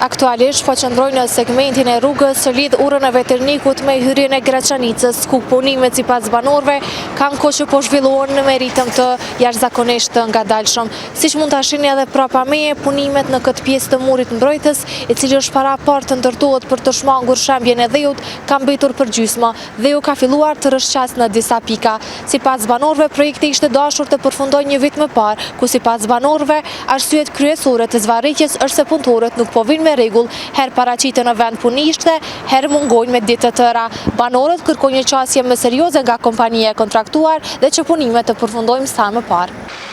Aktualisht po qëndroj në segmentin e rrugës që lidh urën e Veternikut me hyrjen e Graçanicës, ku punimet sipas banorëve kanë kohë që po zhvillohen me ritëm të jashtëzakonisht të ngadalshëm. Siç mund ta shihni edhe prapa meje, punimet në këtë pjesë të murit mbrojtës, i cili është paraport të ndërtohet për të shmangur shembjen e dheut, ka mbetur përgjysmë. Dheu ka filluar të rrshqas në disa pika. Sipas banorëve, projekti ishte dashur të përfundojë një vit më parë, ku sipas banorëve, arsyet kryesore të zvarritjes është se punëtorët nuk po vinë me rregull, herë paraqiten në vend punishte, herë mungojnë me ditë të tëra. Banorët kërkojnë një qasje më serioze nga kompania e kontraktuar dhe që punimet të përfundojnë sa më parë.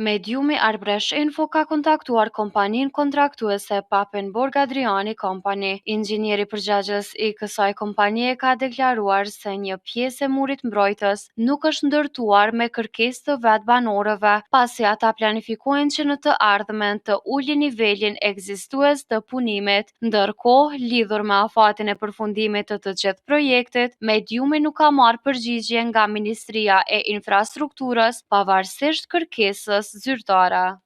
Mediumi Arbresh Info ka kontaktuar kompaninë kontraktuese Papenburg Adriani Company. Inxhinieri përgjagjës i kësaj kompanie ka deklaruar se një pjesë e murit mbrojtës nuk është ndërtuar me kërkesë të vet banorëve, pasi ata planifikojnë që në të ardhmen të ulin nivelin ekzistues të punimit. Ndërkohë, lidhur me afatin e përfundimit të gjithë projektit, Mediumi nuk ka marrë përgjigje nga Ministria e Infrastrukturës, pavarësisht kërkesës zyrtare.